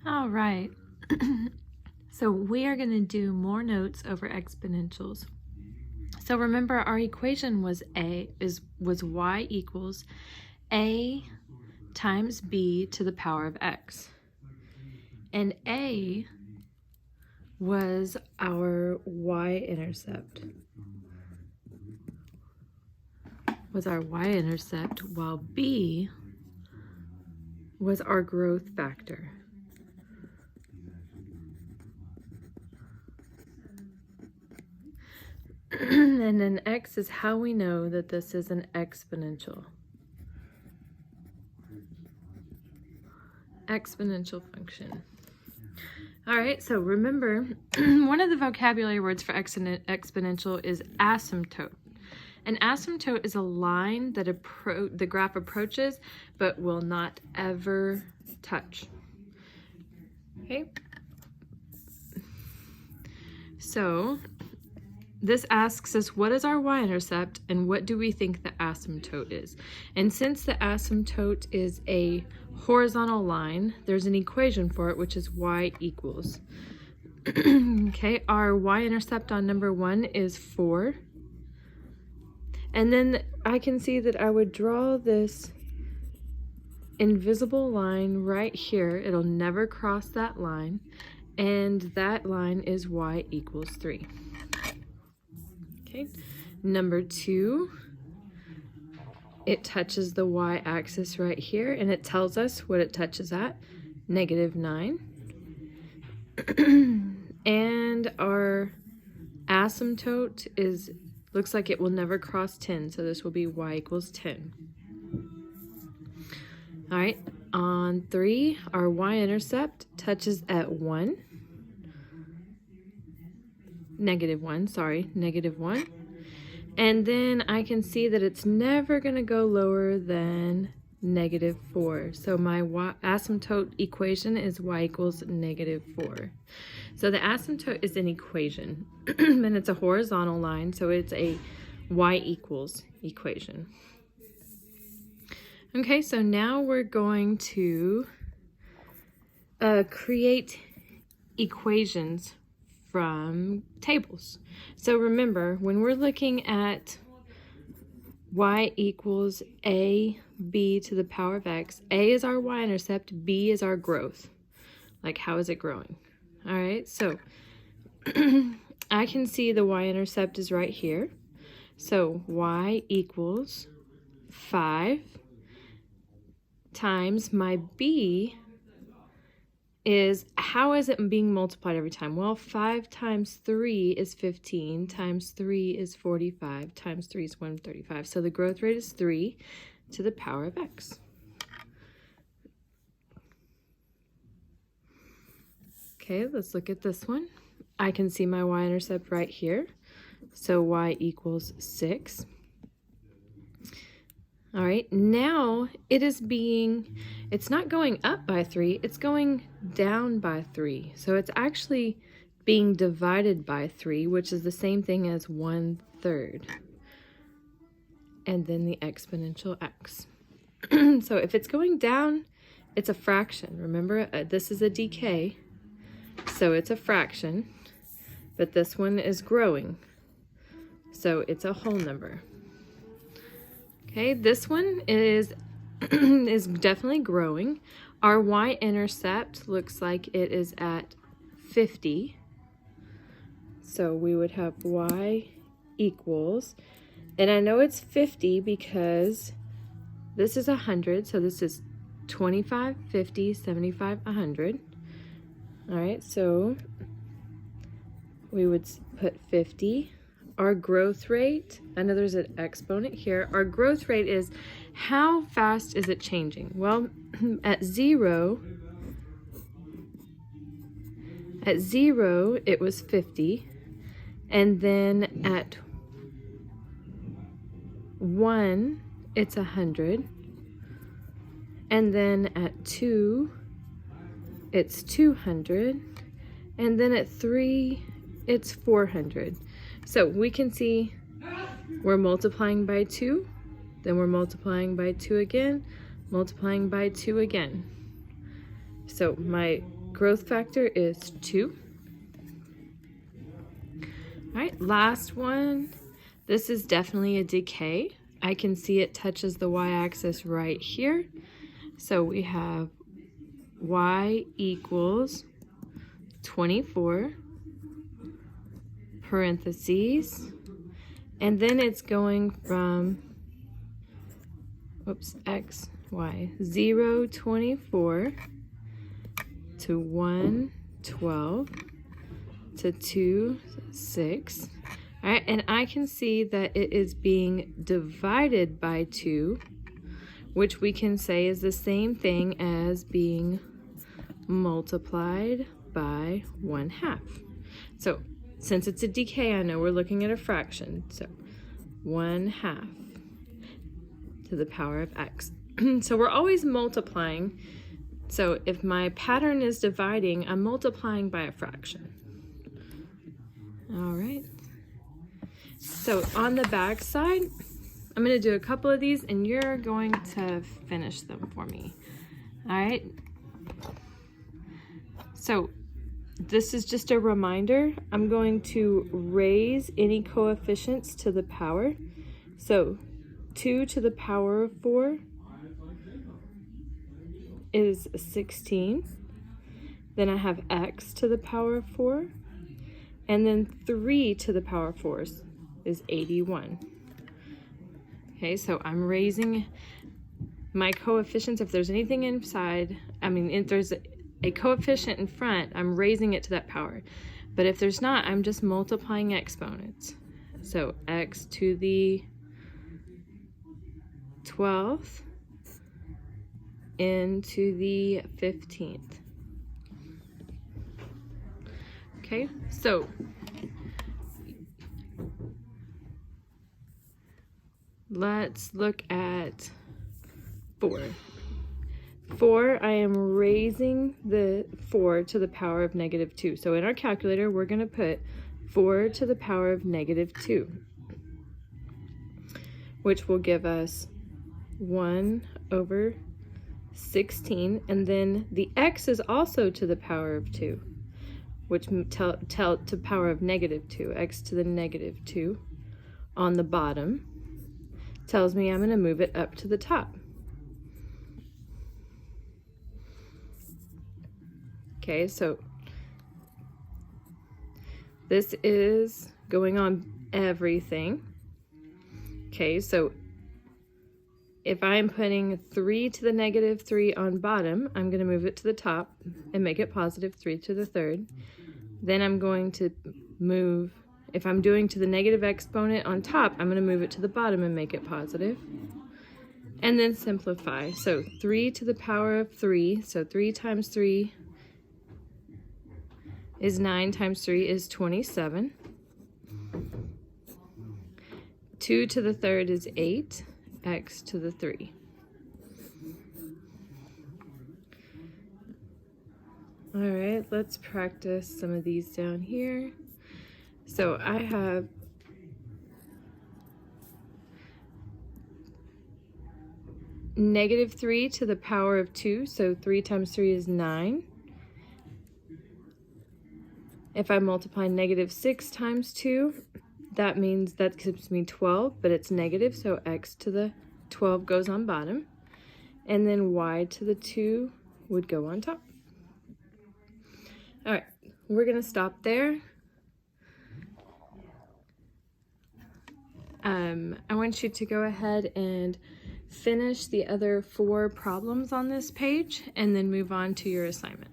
All right. So we are going to do more notes over exponentials. So remember, our equation was y equals a times b to the power of x. And a was our y-intercept. While b was our growth factor. And then x is how we know that this is an exponential function. All right, so remember, one of the vocabulary words for exponential is asymptote. An asymptote is a line that the graph approaches but will not ever touch. Okay? So this asks us, what is our y-intercept and what do we think the asymptote is? And since the asymptote is a horizontal line, there's an equation for it, which is y equals. Okay, our y-intercept on number 1 is 4. And then I can see that I would draw this invisible line right here. It'll never cross that line. And that line is y equals 3. Okay, number 2, it touches the y-axis right here, and it tells us what it touches at, -9. And our asymptote looks like it will never cross 10, so this will be y equals 10. All right, on 3, our y-intercept touches at -1. And then I can see that it's never going to go lower than -4. So my asymptote equation is y equals -4. So the asymptote is an equation, and it's a horizontal line, so it's a y equals equation. Okay, so now we're going to create equations from tables. So remember, when we're looking at y equals a b to the power of x, a is our y-intercept, b is our growth. Like, how is it growing? All right, so I can see the y-intercept is right here. So y equals 5 times my b is, how is it being multiplied every time? Well, 5 times 3 is 15, times 3 is 45, times 3 is 135. So the growth rate is 3 to the power of x. Okay, let's look at this one. I can see my y-intercept right here. So y equals 6. All right, now it's not going up by 3, it's going down by 3. So it's actually being divided by 3, which is the same thing as 1/3. And then the exponential x. So if it's going down, it's a fraction. Remember, this is a decay, so it's a fraction. But this one is growing, so it's a whole number. Okay, this one is definitely growing. Our y-intercept looks like it is at 50. So we would have y equals, and I know it's 50 because this is 100, so this is 25, 50, 75, 100. All right, so we would put 50. Our growth rate, I know there's an exponent here. Our growth rate is, how fast is it changing? Well, at 0, it was 50. And then at 1, it's 100. And then at 2, it's 200. And then at 3, it's 400. So we can see we're multiplying by 2, then we're multiplying by 2 again, multiplying by 2 again. So my growth factor is 2. All right, last one. This is definitely a decay. I can see it touches the y-axis right here. So we have y equals 24, parentheses, and then it's going from, x, y, 0, 24 to 1, 12 to 2, 6. All right, and I can see that it is being divided by 2, which we can say is the same thing as being multiplied by 1/2. So since it's a decay, I know we're looking at a fraction. So 1/2 to the power of x. So we're always multiplying. So if my pattern is dividing, I'm multiplying by a fraction. All right. So on the back side, I'm going to do a couple of these and you're going to finish them for me. All right. So this is just a reminder. I'm going to raise any coefficients to the power. So 2 to the power of 4 is 16. Then I have x to the power of 4. And then 3 to the power of 4 is 81. Okay, so I'm raising my coefficients. If there's anything inside, if there's a coefficient in front, I'm raising it to that power. But if there's not, I'm just multiplying exponents. So x to the 12th into the 15th. Okay, so let's look at 4. 4, I am raising the 4 to the power of -2. So in our calculator, we're going to put 4 to the power of -2, which will give us 1/16. And then the x is also to the power of 2, which to power of -2, x to the -2 on the bottom tells me I'm going to move it up to the top. Okay, so this is going on everything. Okay, so if I'm putting 3 to the -3 on bottom, I'm going to move it to the top and make it positive 3 to the 3rd. Then I'm going to move, if I'm doing to the negative exponent on top, I'm going to move it to the bottom and make it positive. And then simplify. So 3 to the power of 3, so 3 times 3 is 9 times 3 is 27. 2 to the 3rd is 8, x to the 3. All right, let's practice some of these down here. So I have -3 to the power of 2, so 3 times 3 is 9. If I multiply -6 times 2, that means that gives me 12, but it's negative, so x to the 12 goes on bottom. And then y to the 2 would go on top. All right, we're going to stop there. I want you to go ahead and finish the other 4 problems on this page and then move on to your assignment.